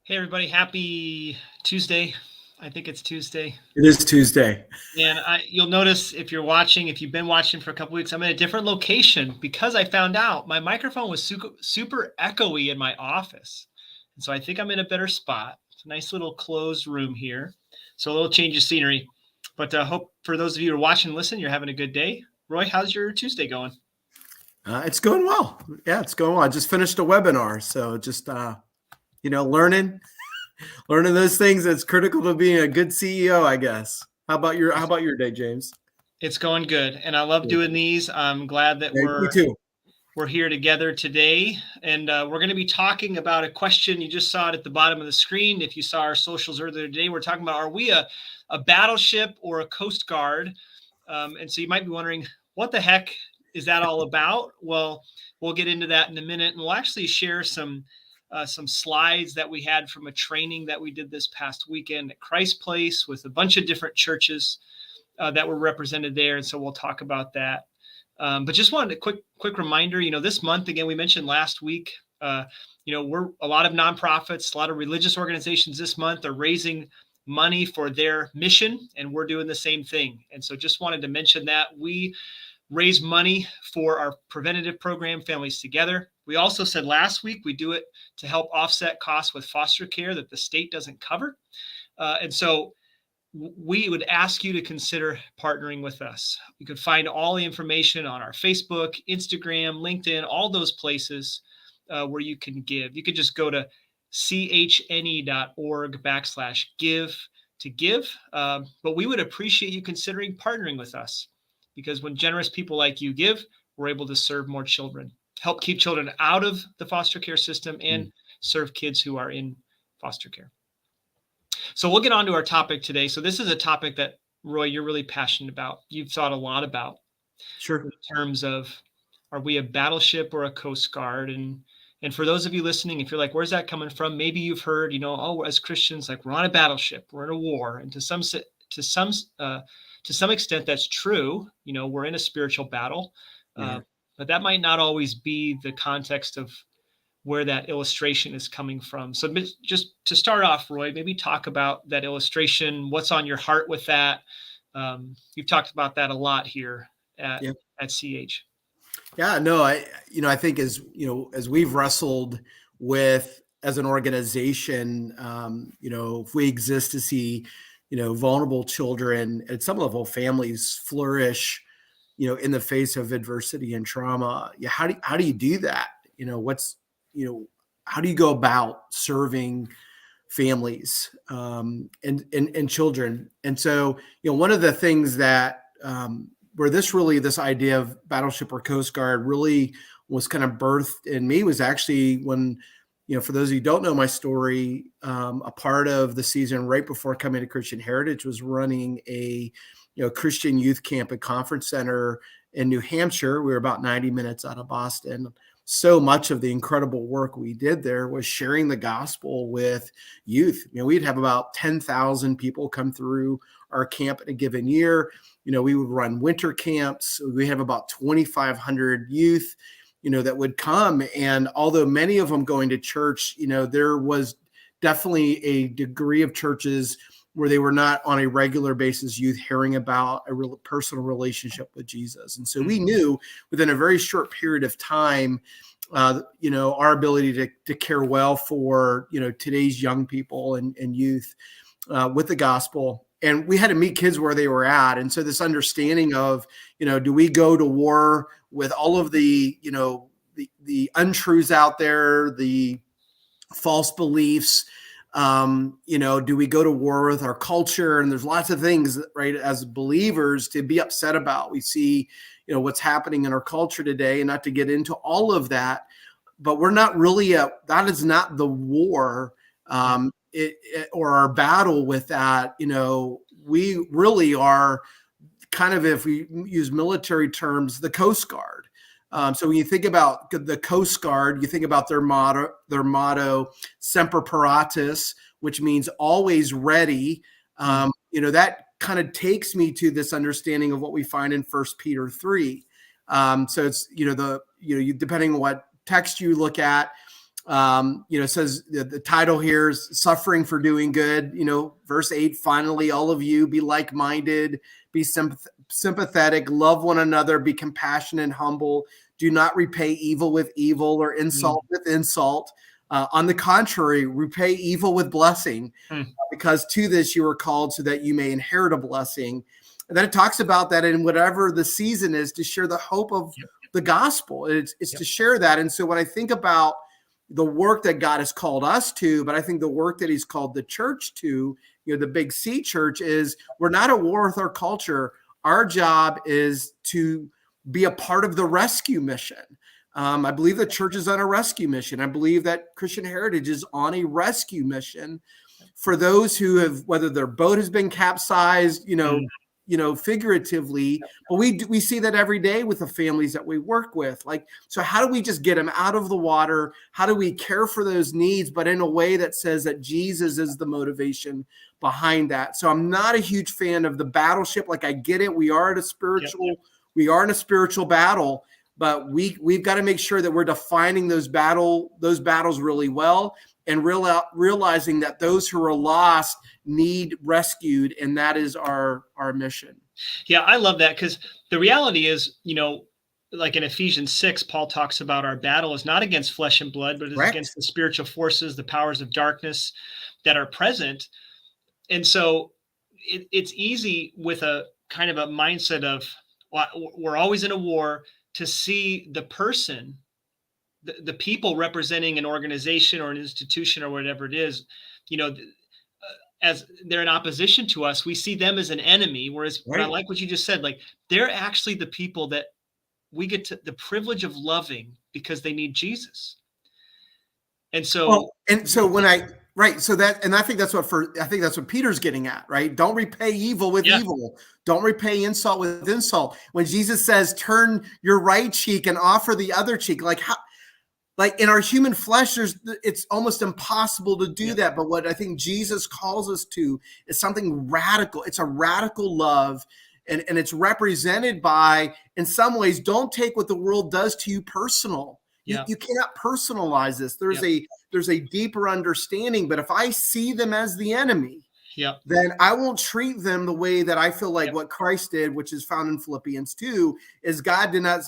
Hey everybody, happy Tuesday. I think it's Tuesday. It is Tuesday. And you'll notice if you've been watching for a couple weeks, I'm in a different location because I found out my microphone was super echoey in my office. And so I think I'm in a better spot. It's a nice little closed room here. So a little change of scenery. But I hope for those of you who are watching and listening, you're having a good day. Roy, how's your Tuesday going? It's going well. Yeah, it's going well. I just finished a webinar, so just learning those things that's critical to being a good CEO, I guess. How about your day, James? It's going good. And I love doing these. I'm glad that Yeah, me too. we're here together today, and we're going to be talking about a question. You just saw it at the bottom of the screen. If you saw our socials earlier today, we're talking about, are we a battleship or a Coast Guard? And so you might be wondering, what the heck is that all about? Well, we'll get into that in a minute, and we'll actually share some slides that we had from a training that we did this past weekend at Christ Place with a bunch of different churches that were represented there. And so we'll talk about that. But just wanted a quick reminder, this month, again, we mentioned last week, we're a lot of nonprofits, a lot of religious organizations this month are raising money for their mission, and we're doing the same thing. And so just wanted to mention that we raise money for our preventative program, Families Together. We also said last week we do it to help offset costs with foster care that the state doesn't cover. And so we would ask you to consider partnering with us. You can find all the information on our Facebook, Instagram, LinkedIn, all those places where you can give. You could just go to chne.org/give to give. But we would appreciate you considering partnering with us, because when generous people like you give, we're able to serve more children, help keep children out of the foster care system, and serve kids who are in foster care. So we'll get on to our topic today. So this is a topic that, Roy, you're really passionate about. You've thought a lot about. Sure. In terms of, are we a battleship or a Coast Guard? And for those of you listening, if you're like, where's that coming from? Maybe you've heard, as Christians, like, we're on a battleship, we're in a war. And to some extent, that's true. We're in a spiritual battle, but that might not always be the context of where that illustration is coming from. So just to start off, Roy, maybe talk about that illustration. What's on your heart with that? You've talked about that a lot here at CH. Yeah, no, I think as we've wrestled with as an organization, if we exist to see, vulnerable children at some level, families flourish, in the face of adversity and trauma. Yeah, how do you do that? How do you go about serving families and children? And so, one of the things that where this idea of battleship or Coast Guard really was kind of birthed in me was actually when, for those of you who don't know my story, a part of the season right before coming to Christian Heritage was running a Christian youth camp at Conference Center in New Hampshire. We were about 90 minutes out of Boston. So much of the incredible work we did there was sharing the gospel with youth. We'd have about 10,000 people come through our camp in a given year. We would run winter camps. We have about 2,500 youth, that would come. And although many of them going to church, there was definitely a degree of churches where they were not on a regular basis youth hearing about a real personal relationship with Jesus. And so we knew within a very short period of time, our ability to care well for, today's young people and youth with the gospel. And we had to meet kids where they were at. And so this understanding of, do we go to war with all of the untruths out there, the false beliefs, do we go to war with our culture? And there's lots of things, right, as believers to be upset about. We see, what's happening in our culture today, and not to get into all of that, but we're not really that is not the war or our battle with that. We really are kind of, if we use military terms, the Coast Guard. So when you think about the Coast Guard, you think about their motto, Semper Paratus, which means always ready. That kind of takes me to this understanding of what we find in 1 Peter 3. So it's, depending on what text you look at, It says the title here is Suffering for Doing Good. Verse 8, finally, all of you be like-minded, be sympathetic, love one another, be compassionate and humble. Do not repay evil with evil or insult with insult. On the contrary, repay evil with blessing, because to this you were called so that you may inherit a blessing. And then it talks about that in whatever the season is, to share the hope of the gospel. It's to share that. And so when I think about the work that God has called us to, but I think the work that he's called the church to, the Big C church, is we're not at war with our culture. Our job is to be a part of the rescue mission. I believe the church is on a rescue mission. I believe that Christian Heritage is on a rescue mission for those who have, whether their boat has been capsized, figuratively, but we see that every day with the families that we work with. So how do we just get them out of the water? How do we care for those needs, but in a way that says that Jesus is the motivation behind that? So I'm not a huge fan of the battleship. I get it. We are in a spiritual battle, but we've got to make sure that we're defining those battles really well, and realizing that those who are lost need rescued, and that is our mission. Yeah, I love that, because the reality is, like in Ephesians 6, Paul talks about our battle is not against flesh and blood, but it's against the spiritual forces, the powers of darkness that are present. And so it's easy with a kind of a mindset of, we're always in a war, to see the person, the people representing an organization or an institution or whatever it is, as they're in opposition to us, we see them as an enemy. Whereas I like what you just said, they're actually the people that we get to the privilege of loving because they need Jesus. And so, when I think that's what Peter's getting at, right? Don't repay evil with evil. Don't repay insult with insult. When Jesus says, turn your right cheek and offer the other cheek, in our human flesh, it's almost impossible to do that. But what I think Jesus calls us to is something radical. It's a radical love. And it's represented by, in some ways, don't take what the world does to you personal. You cannot personalize this. There's a deeper understanding. But if I see them as the enemy, then I won't treat them the way that I feel like what Christ did, which is found in Philippians 2, is God did not,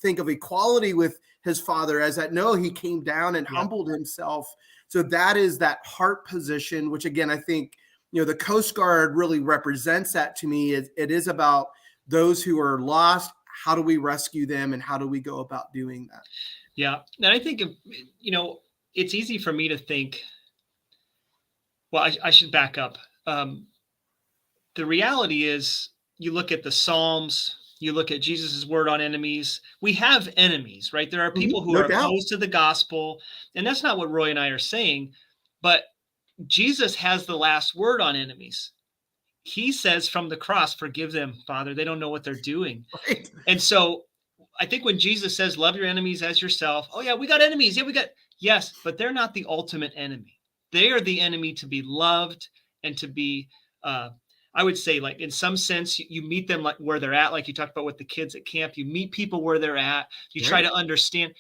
think of equality with his Father as that. No, he came down and humbled himself. So that is that heart position, which again, I think, the Coast Guard really represents that to me. It is about those who are lost. How do we rescue them, and how do we go about doing that? Yeah. And I think, it's easy for me to think, well, I should back up. The reality is, you look at the Psalms, you look at Jesus's word on enemies. We have enemies, right? There are people who are opposed to the gospel, and that's not what Roy and I are saying, but Jesus has the last word on enemies. He says from the cross, forgive them, Father. They don't know what they're doing. Right. And so I think when Jesus says, love your enemies as yourself. Oh yeah, we got enemies. Yeah, yes, but they're not the ultimate enemy. They are the enemy to be loved and to be, I would say, in some sense, you meet them where they're at. Like you talked about with the kids at camp, you meet people where they're at. You try to understand.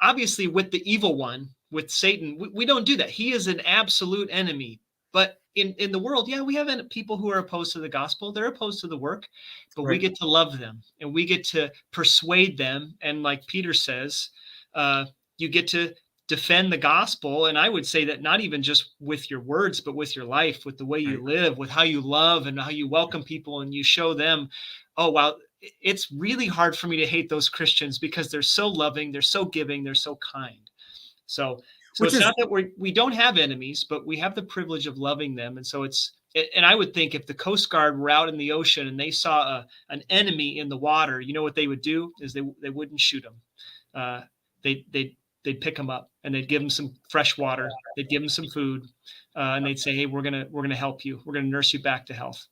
Obviously, with the evil one, with Satan, we don't do that. He is an absolute enemy. But in the world, we have people who are opposed to the gospel. They're opposed to the work, but we get to love them, and we get to persuade them. And like Peter says, you get to defend the gospel. And I would say that not even just with your words, but with your life, with the way you live, with how you love and how you welcome people, and you show them, oh, wow, it's really hard for me to hate those Christians because they're so loving, they're so giving, they're so kind. So it's not that we don't have enemies, but we have the privilege of loving them. And so and I would think if the Coast Guard were out in the ocean and they saw an enemy in the water, what they would do is they wouldn't shoot them. They'd pick them up, and they'd give them some fresh water. They'd give them some food, and they'd say, hey, we're gonna help you. We're gonna nurse you back to health.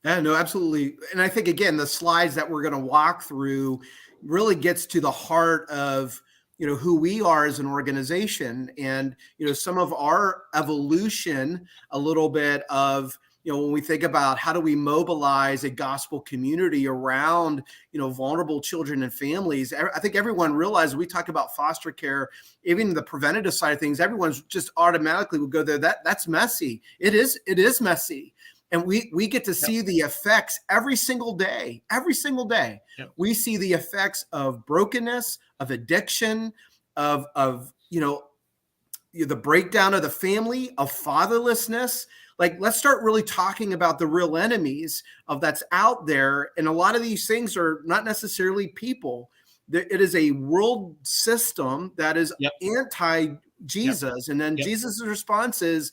Yeah, no, absolutely. And I think, again, the slides that we're going to walk through really gets to the heart of, who we are as an organization, and, some of our evolution, a little bit of, when we think about how do we mobilize a gospel community around, vulnerable children and families, I think everyone realizes we talk about foster care, even the preventative side of things, everyone's just automatically would go there. That's messy. It is messy. And we get to see the effects every single day. Every single day, we see the effects of brokenness, of addiction, of the breakdown of the family, of fatherlessness. Like, let's start really talking about the real enemies of that's out there. And a lot of these things are not necessarily people. It is a world system that is anti-Jesus. And then Jesus' response is,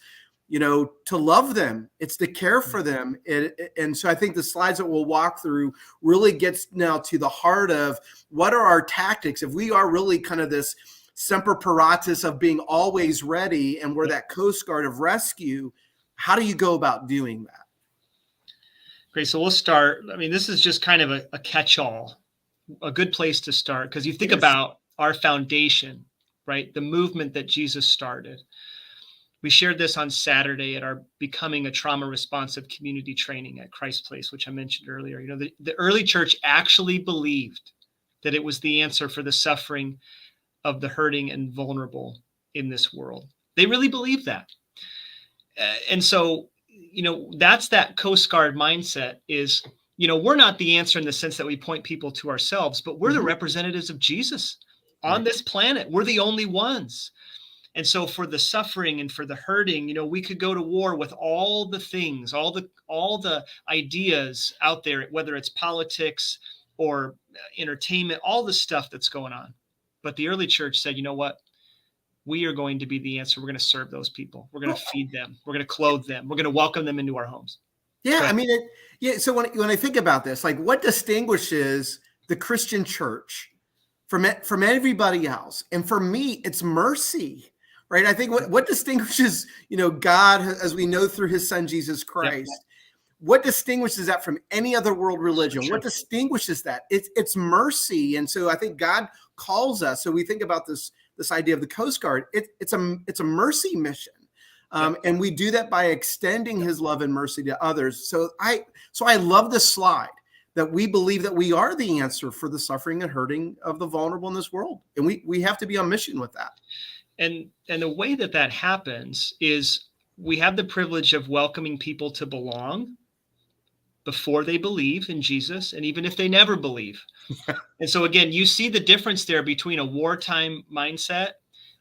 to love them. It's to care for them. And so I think the slides that we'll walk through really gets now to the heart of what are our tactics. If we are really kind of this semper paratus of being always ready, and we're that Coast Guard of rescue, how do you go about doing that? Great. So we'll start. I mean, this is just kind of a catch-all, a good place to start, because you think about our foundation, right? The movement that Jesus started. We shared this on Saturday at our Becoming a Trauma Responsive Community training at Christ Place, which I mentioned earlier. The early church actually believed that it was the answer for the suffering of the hurting and vulnerable in this world. They really believed that. And so, that's that Coast Guard mindset is, we're not the answer in the sense that we point people to ourselves, but we're the representatives of Jesus on this planet. We're the only ones. And so for the suffering and for the hurting, we could go to war with all the things, all the ideas out there, whether it's politics or entertainment, all the stuff that's going on. But the early church said, you know what? We are going to be the answer. We're going to serve those people. We're going to feed them. We're going to clothe them. We're going to welcome them into our homes. Yeah, I mean, so when I think about this, like, what distinguishes the Christian church from everybody else? And for me, it's mercy. Right. I think what distinguishes, God, as we know through his son, Jesus Christ, what distinguishes that from any other world religion? What distinguishes that? It's mercy. And so I think God calls us. So we think about this idea of the Coast Guard. It's a mercy mission. And we do that by extending his love and mercy to others. So I love this slide that we believe that we are the answer for the suffering and hurting of the vulnerable in this world. And we have to be on mission with that. And the way that happens is we have the privilege of welcoming people to belong before they believe in Jesus, and even if they never believe. And so again, you see the difference there between a wartime mindset,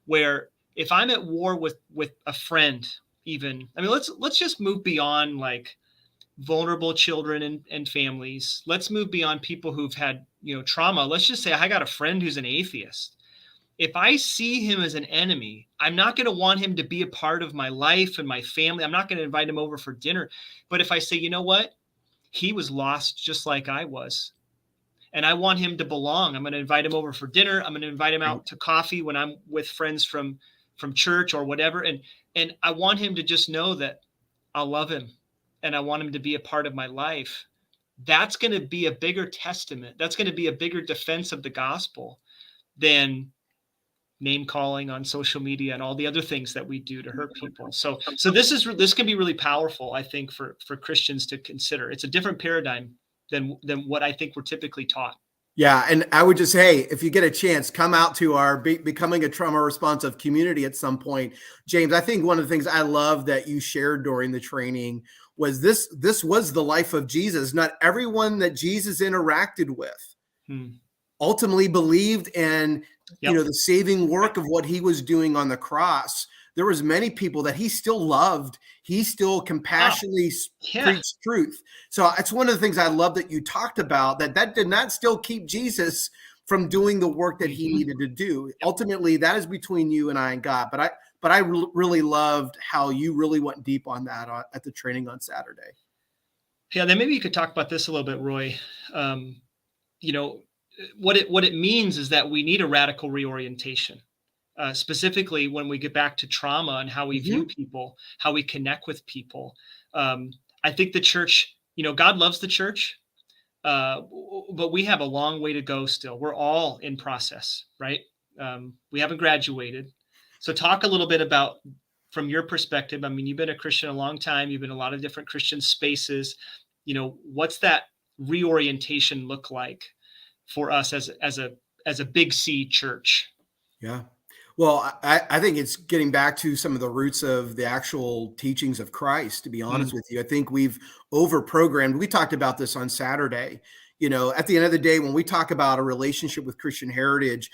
where if I'm at war with a friend, even, I mean, let's just move beyond like vulnerable children and families. Let's move beyond people who've had, trauma. Let's just say I got a friend who's an atheist. If I see him as an enemy, I'm not going to want him to be a part of my life and my family. I'm not going to invite him over for dinner. But if I say, you know what? He was lost just like I was, and I want him to belong, I'm going to invite him over for dinner. I'm going to invite him out to coffee when I'm with friends from church or whatever. And I want him to just know that I'll love him and I want him to be a part of my life. That's going to be a bigger testament. That's going to be a bigger defense of the gospel than name calling on social media and all the other things that we do to hurt people. So this can be really powerful, I think, for Christians to consider. It's a different paradigm than what I think we're typically taught. Yeah. And I would just say, if you get a chance, come out to our Becoming a Trauma Responsive Community at some point. James, I think one of the things I love that you shared during the training was this was the life of Jesus. Not everyone that Jesus interacted with ultimately believed in the saving work of what he was doing on the cross. There was many people that he still loved. He still compassionately preached truth. So it's one of the things I love that you talked about, that did not still keep Jesus from doing the work that he needed to do. Ultimately, that is between you and I and God. But I really loved how you really went deep on that at the training on Saturday. Yeah, then maybe you could talk about this a little bit, Roy. What it means is that we need a radical reorientation, specifically when we get back to trauma and how we view people, how we connect with people. I think the church, God loves the church, but we have a long way to go still. We're all in process, right? We haven't graduated. So talk a little bit about, from your perspective, I mean, you've been a Christian a long time, you've been in a lot of different Christian spaces, what's that reorientation look like for us as a big C church? Yeah. Well, I think it's getting back to some of the roots of the actual teachings of Christ, to be honest Mm, with you. I think we've over programmed. We talked about this on Saturday. At the end of the day, when we talk about a relationship with Christian heritage,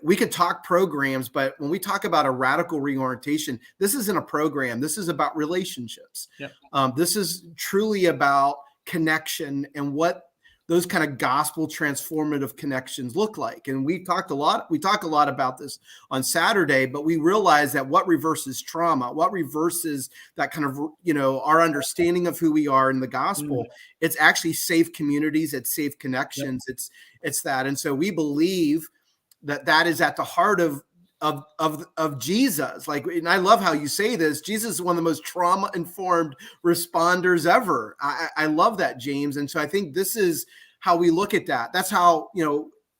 we could talk programs, but when we talk about a radical reorientation, this isn't a program. This is about relationships. yep. This is truly about connection and what those kind of gospel transformative connections look like. And we talk a lot about this on Saturday, but we realize that what reverses trauma, what reverses that kind of, our understanding of who we are in the Mm, gospel, it's actually safe communities, it's safe yep. connections, it's that. And so we believe that is at the heart of Jesus. Like, and I love how you say this. Jesus is one of the most trauma informed responders ever. I love that, James. And so I think this is how we look at that. That's how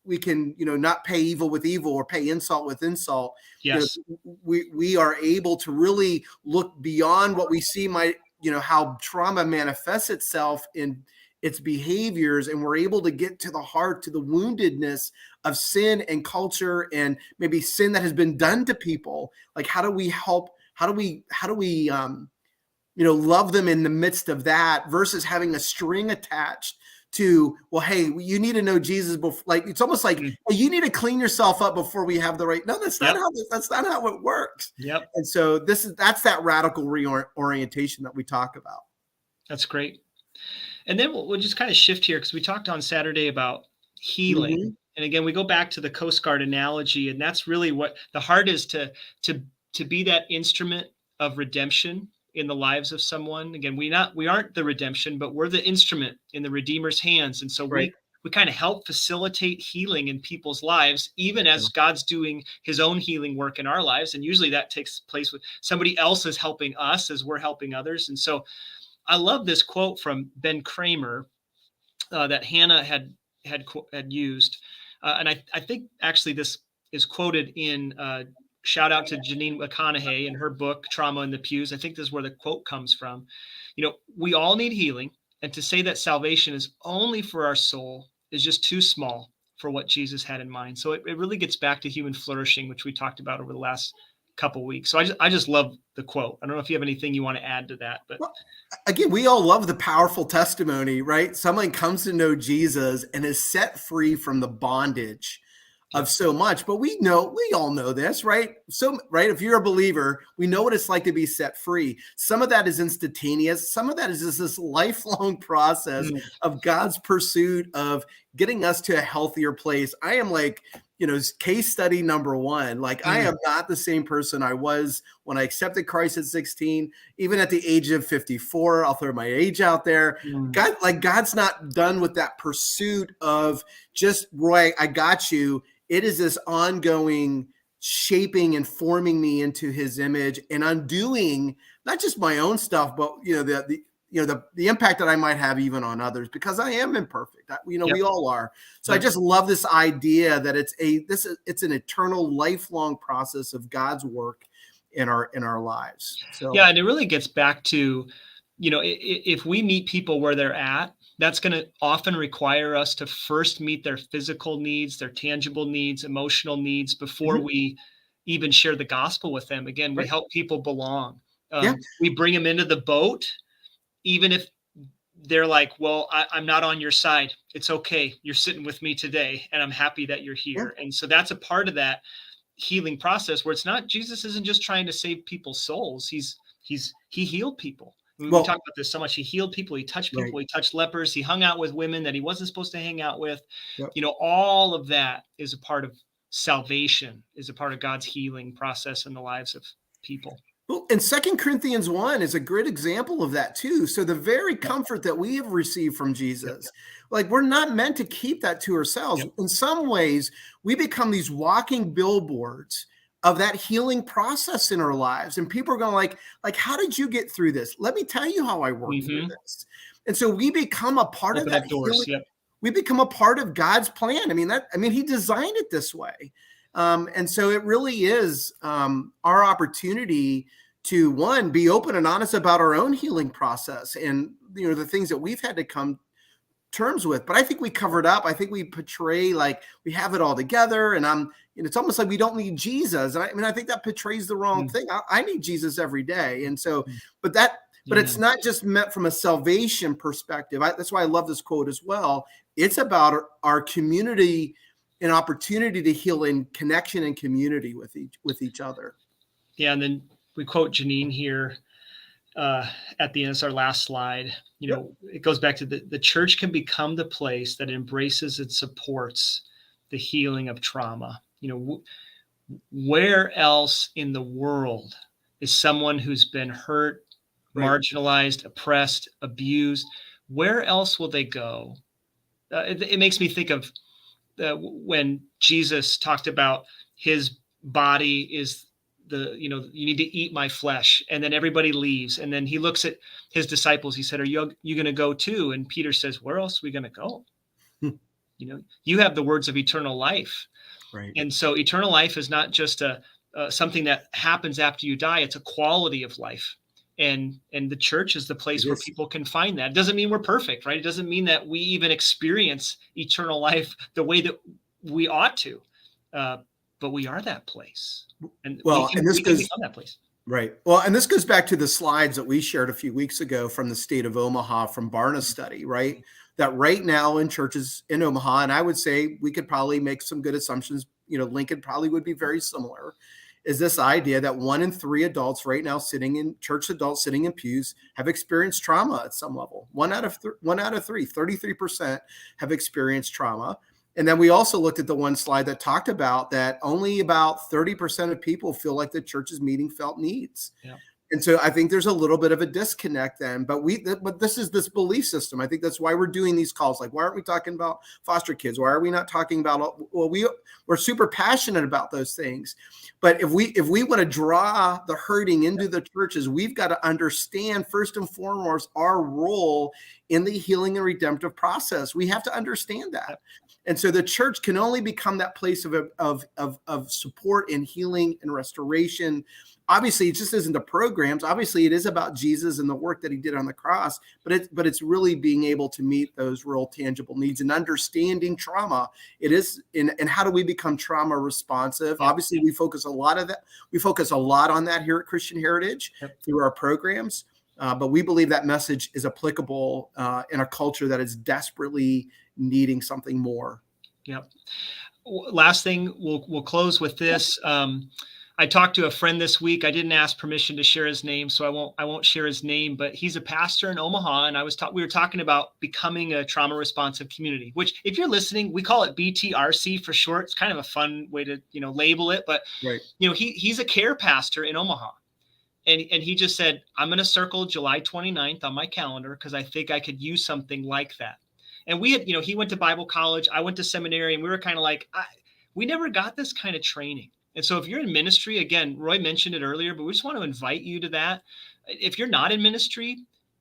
we can not pay evil with evil or pay insult with insult. Yes. We are able to really look beyond what we see how trauma manifests itself in its behaviors, and we're able to get to the heart, to the woundedness of sin and culture and maybe sin that has been done to people. Like, how do we help? How do we love them in the midst of that versus having a string attached to, well, hey, you need to know Jesus before. Like, it's almost like, Mm, hey, you need to clean yourself up before we have the right. No, yep. that's not how it works. Yep. And so that's that radical reorientation that we talk about. That's great. And then we'll just kind of shift here because we talked on Saturday about healing. Mhm. And again, we go back to the Coast Guard analogy, and that's really what the heart is, to be that instrument of redemption in the lives of someone. Again, we aren't the redemption, but we're the instrument in the Redeemer's hands. And so Right. we kind of help facilitate healing in people's lives, even as God's doing his own healing work in our lives. And usually that takes place with somebody else is helping us as we're helping others. And so I love this quote from Ben Kramer that Hannah had used, and I think actually this is quoted in shout out to Janine McConaughey in her book Trauma in the Pews. I think this is where the quote comes from. We all need healing, and to say that salvation is only for our soul is just too small for what Jesus had in mind. So it really gets back to human flourishing, which we talked about over the last couple weeks. So I just love the quote. I don't know if you have anything you want to add to that, but Well, again, we all love the powerful testimony, right? Someone comes to know Jesus and is set free from the bondage of yep. so much. But we all know this, right? So, right, if you're a believer, we know what it's like to be set free. Some of that is instantaneous. Some of that is just this lifelong process Mm, of God's pursuit of getting us to a healthier place. I am like, case study number one. Like, I mm, am not the same person I was when I accepted Christ at 16, even at the age of 54. I'll throw my age out there. mm. God's not done with that pursuit of just, Roy, I got you. It is this ongoing shaping and forming me into his image and undoing not just my own stuff, but the impact that I might have even on others, because I am imperfect. Yep. We all are. So I Yep. just love this idea that it's an eternal, lifelong process of God's work in our lives. So Yeah, and it really gets back to, if we meet people where they're at, that's going to often require us to first meet their physical needs, their tangible needs, emotional needs before mhm, we even share the gospel with them. Again, we right. help people belong. Yeah. We bring them into the boat, even if they're like, well, I'm not on your side. It's okay. You're sitting with me today, and I'm happy that you're Yeah. here. And so that's a part of that healing process where it's not, Jesus isn't just trying to save people's souls. He healed people. We talk Well, about this so much. He healed people. He touched right. people. He touched lepers. He hung out with women that he wasn't supposed to hang out with. Yep. All of that is a part of salvation, is a part of God's healing process in the lives of people. Well, and 2 Corinthians 1 is a great example of that too. So the very Yep. comfort that we have received from Yep. Jesus, like, we're not meant to keep that to ourselves. Yep. In some ways, we become these walking billboards of that healing process in our lives. And people are going like, how did you get through this? Let me tell you how I worked through Mm-hmm. this. And so we become a part of Open that up doors. healing. Yep. We become a part of God's plan. He designed it this way. And so it really is our opportunity to one, be open and honest about our own healing process and, the things that we've had to come terms with. But I think we covered up. I think we portray like we have it all together, and it's almost like we don't need Jesus. And I think that portrays the wrong thing. I need Jesus every day. And so, but it's not just meant from a salvation perspective. That's why I love this quote as well. It's about our community, an opportunity to heal in connection and community with each other. Yeah. And then we quote Janine here at the end. It's our last slide. It goes back to the church can become the place that embraces and supports the healing of trauma. Where else in the world is someone who's been hurt, marginalized, oppressed, abused? Where else will they go? It makes me think of when Jesus talked about his body is you need to eat my flesh, and then everybody leaves, and then he looks at his disciples. He said, "Are you going to go too?" And Peter says, "Where else are we going to go?" You have the words of eternal life, right? And so eternal life is not just something that happens after you die; it's a quality of life. And the church is the place where people can find that. It doesn't mean we're perfect, right? It doesn't mean that we even experience eternal life the way that we ought to, but we are that place. And we can become that place. Right. Well, and this goes back to the slides that we shared a few weeks ago from the state of Omaha from Barna's study, right? That right now in churches in Omaha, and I would say we could probably make some good assumptions, Lincoln probably would be very similar, is this idea that 1 in 3 adults right now church adults sitting in pews have experienced trauma at some level. 1 out of 3, 33% have experienced trauma. And then we also looked at the one slide that talked about that only about 30% of people feel like the church is meeting felt needs. Yeah. And so I think there's a little bit of a disconnect then, but this is this belief system. I think that's why we're doing these calls. Like, why aren't we talking about foster kids? Why are we not talking about, we're super passionate about those things. But if we want to draw the hurting into the churches, we've got to understand first and foremost our role in the healing and redemptive process. We have to understand that. And so the church can only become that place of support and healing and restoration. Obviously, it just isn't the programs. Obviously, it is about Jesus and the work that he did on the cross, but it's really being able to meet those real tangible needs and understanding trauma. It is, and how do we become trauma responsive? Yeah. Obviously, we focus a lot on that here at Christian Heritage through our programs. But we believe that message is applicable in a culture that is desperately needing something more. Yep. Last thing, we'll close with this. I talked to a friend this week. I didn't ask permission to share his name, so I won't share his name, but he's a pastor in Omaha. And we were talking about becoming a trauma responsive community, which if you're listening, we call it BTRC for short. It's kind of a fun way to, label it, but he's a care pastor in Omaha. And he just said, I'm going to circle July 29th on my calendar because I think I could use something like that. And we had, he went to Bible college, I went to seminary, and we were kind of like, we never got this kind of training. And so if you're in ministry, again, Roy mentioned it earlier, but we just want to invite you to that. If you're not in ministry,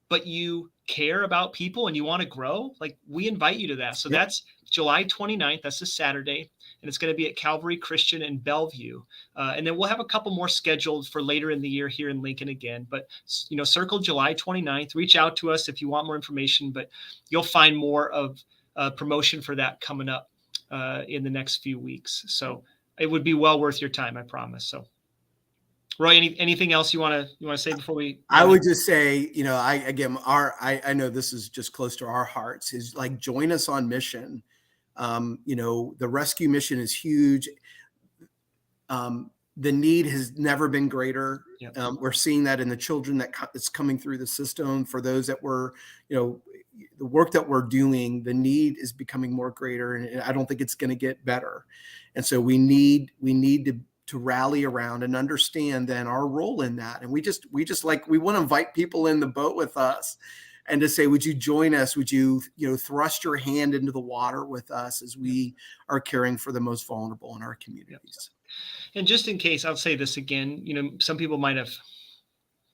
but you care about people and you want to grow, like we invite you to that. So that's July 29th. That's a Saturday. And it's going to be at Calvary Christian in Bellevue. And then we'll have a couple more scheduled for later in the year here in Lincoln again. But, circle July 29th. Reach out to us if you want more information, but you'll find more of promotion for that coming up in the next few weeks. So it would be well worth your time, I promise. So, Roy, anything else you want to say before we? I would just say, I know this is just close to our hearts. Is like join us on mission. The rescue mission is huge. The need has never been greater. Yep. We're seeing that in the children that's coming through the system. For those that were, the work that we're doing, the need is becoming more greater, and I don't think it's going to get better. And so we need to rally around and understand then our role in that. And we want to invite people in the boat with us and to say, would you join us? Would you, thrust your hand into the water with us as we are caring for the most vulnerable in our communities? And just in case, I'll say this again, some people might have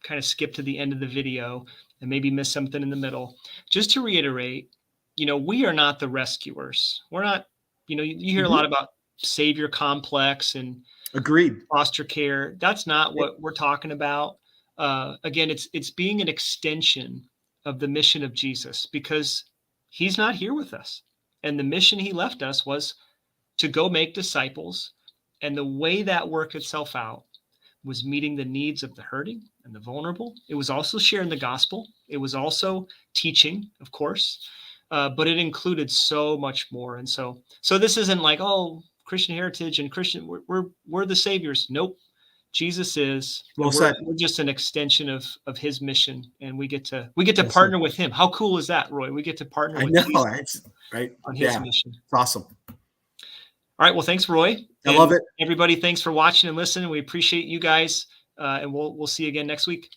kind of skipped to the end of the video and maybe missed something in the middle. Just to reiterate, we are not the rescuers. We're not, you hear a lot about savior complex and agreed foster care. That's not what we're talking about. again, it's being an extension of the mission of Jesus, because he's not here with us. And the mission he left us was to go make disciples. And the way that worked itself out was meeting the needs of the hurting and the vulnerable. It was also sharing the gospel. It was also teaching, of course, but it included so much more. And so this isn't like, oh, Christian heritage and Christian, we're the saviors. Nope. Jesus is. Well said. We're just an extension of his mission, and we get to Yes, partner with him. How cool is that, Roy? We get to partner with Jesus it's right on his yeah, mission. it's awesome. All right. Well, thanks, Roy. I love it. Everybody, thanks for watching and listening. We appreciate you guys, and we'll see you again next week.